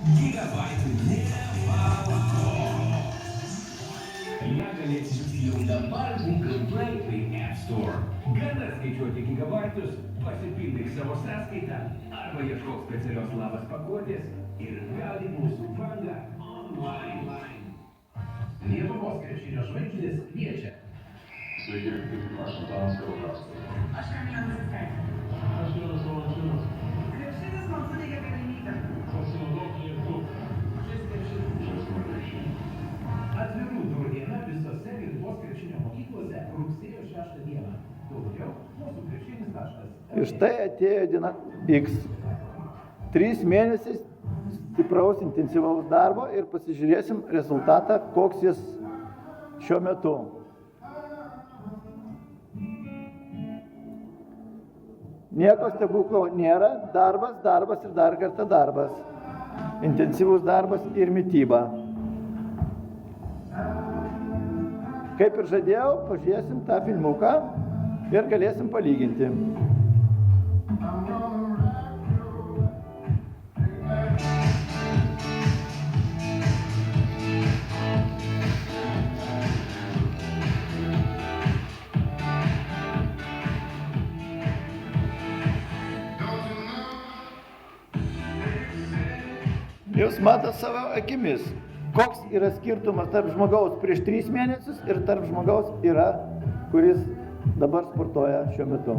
Gigabaitų nevalgo. Ją galėsite jau dabar Google Play bei App Store. Gana skaičiuoti gigabaitus, pasipildyk savo sąskaitą arba ieškok specialios labas pakuotės ir gaudyk mūsų bangą online. Lietuvos krepšinio žvaigždės kviečia. Sveiki, kaip prašom, Danas Kalkauskas. Aš Kamila Zastė. Aš Jonas Valančiūnas. Krepšinis man suteikia galimybę. Pasinaudok lietu. Žaisime krepšinį. Atvirų durų diena visose Lietuvos krepšinio mokyklose rugsėjo 6 dieną. Daugiau mūsų krepšinis.lt. Ir štai atėjo diena X. 3 mėnesiai stipraus intensyvaus darbo ir pasižiūrėsim rezultatą, koks jis šiuo metu. Nieko stebuklo nėra, darbas, darbas ir dar kartą darbas. Intensyvus darbas ir mityba. Kaip ir žadėjau, pažiūrėsim tą filmuką ir galėsim palyginti. Jūs matote savo akimis, koks yra skirtumas tarp žmogaus prieš 3 mėnesius ir tarp žmogaus kuris dabar sportuoja šiuo metu.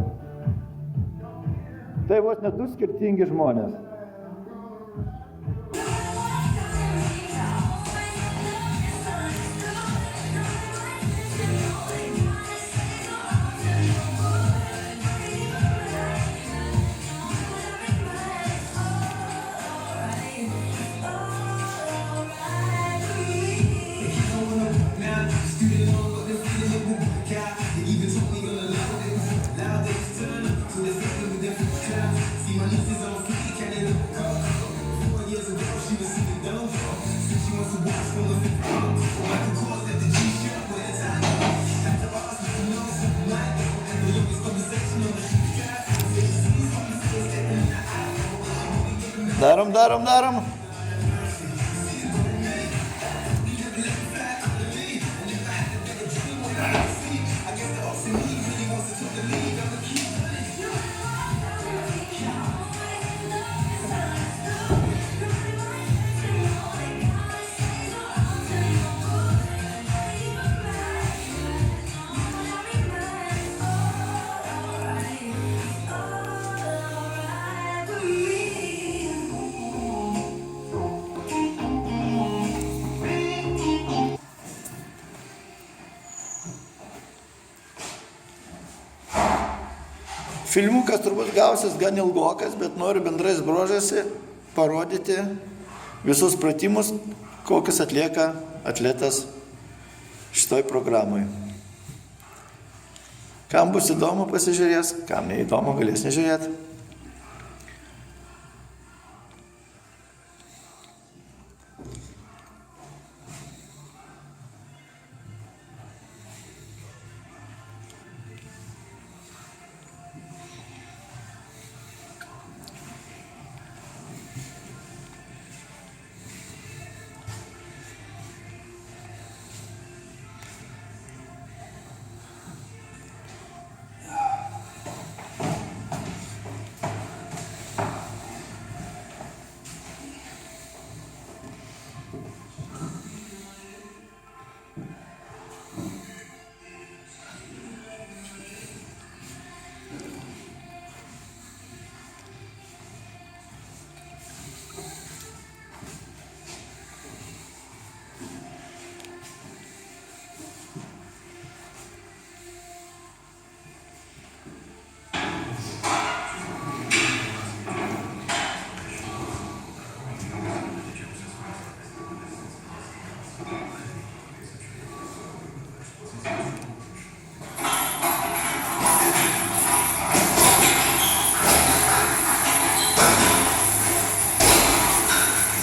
Tai vos ne 2 skirtingi žmonės. Darom. Filmukas turbūt gausis gan ilgokas, bet noriu bendrais bruožais parodyti visus pratimus, kokius atlieka atletas šitoj programai. Kam bus įdomu pasižiūrės, kam neįdomu galės nežiūrėti.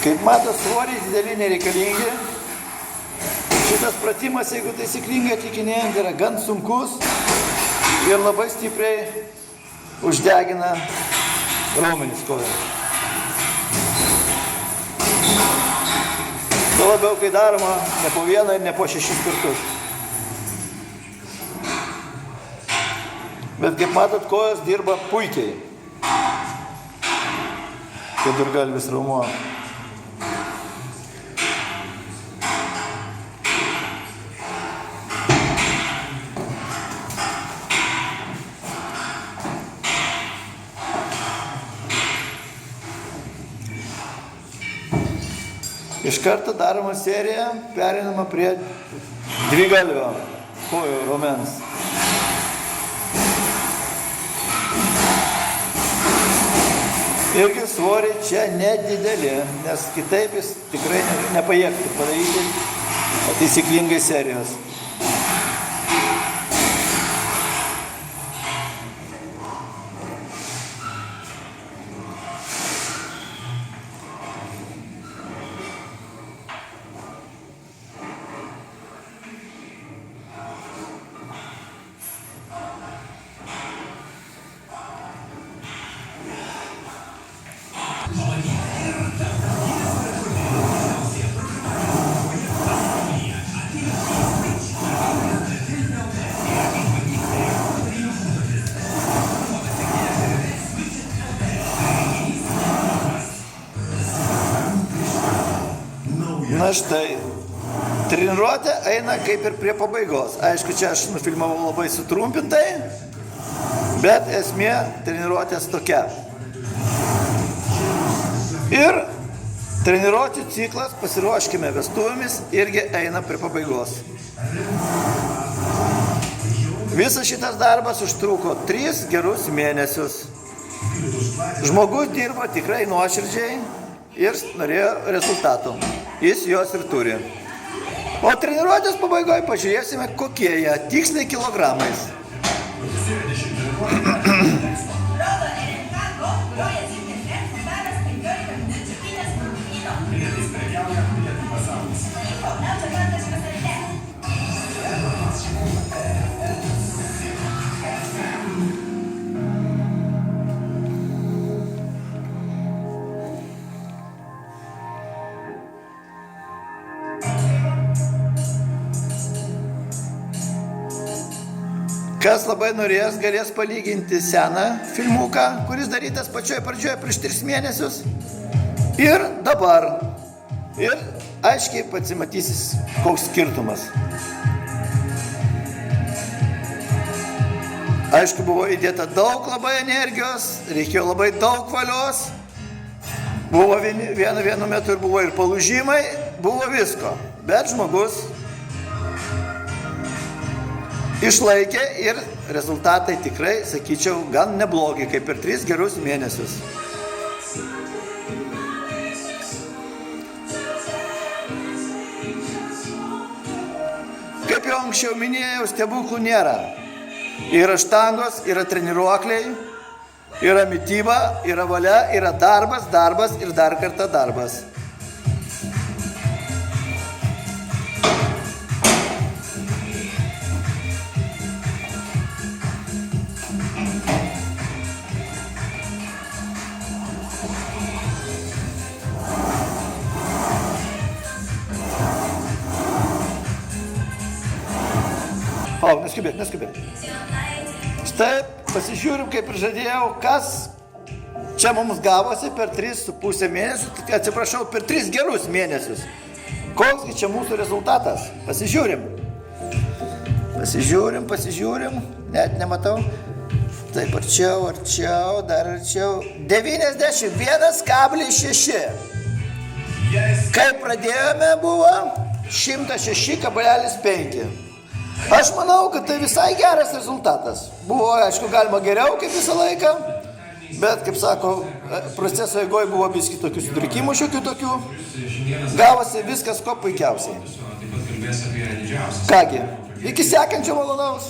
Kaip matot, svoriai dideli nereikalingi. Šitas pratimas, jeigu taisyklingai atlikinėjant, yra gan sunkus ir labai stipriai uždegina raumenis koją. Tuo labiau, kai daroma ne po vieną ir ne po 6 kartus. Bet kaip matot, kojos dirba puikiai. Keturgalvis raumuo. Iš karto daroma serija, pereinama prie dvigalvio kojų raumens. Irgi svoriai čia nedideli, nes kitaip jis tikrai nepajėgtų padaryti taisyklingai serijos. Na štai, treniruotė eina kaip ir prie pabaigos. Aišku, čia aš nufilmavau labai sutrumpintai, bet esmė treniruotės tokia. Ir treniruotė ciklas, pasiruoškime vestuvėmis, irgi eina prie pabaigos. Visas šitas darbas užtruko 3 gerus mėnesius. Žmogus dirbo tikrai nuoširdžiai ir norėjo rezultatų. Jis juos ir turi. O treniruotės pabaigoje pažiūrėsime, kokie jie tiksliai kilogramais. Kas labai norės, galės palyginti seną filmuką, kuris darytas pačioje pradžioje prieš 3 mėnesius. Ir dabar. Ir aiškiai pasimatysis, koks skirtumas. Aišku, buvo įdėta daug labai energijos, reikėjo labai daug valios. Buvo vienu metu ir buvo ir palūžimai, buvo visko. Bet žmogus išlaikė ir rezultatai tikrai, sakyčiau, gan neblogi, kaip per 3 gerus mėnesius. Kaip jau anksčiau minėjau, stebuklų nėra. Yra štangos, yra treniruokliai, yra mityba, yra valia, yra darbas, darbas ir dar kartą darbas. Neskubėt. Štai pasižiūrim, kaip ir žadėjau, kas čia mums gavosi per 3,5 mėnesius, atsiprašau, per 3 gerus mėnesius. Koksgi čia mūsų rezultatas? Pasižiūrim, net nematau. Taip, arčiau, dar arčiau. 91,6. Kai pradėjome buvo 106,5. Aš manau, kad tai visai geras rezultatas. Buvo, aišku, galima geriau kaip visą laiką, bet, kaip sako, proceso eigoje buvo biskį tokių sutrikimų, šiokių tokių. Gavosi viskas ko puikiausiai. Kągi, iki sekančio malonaus.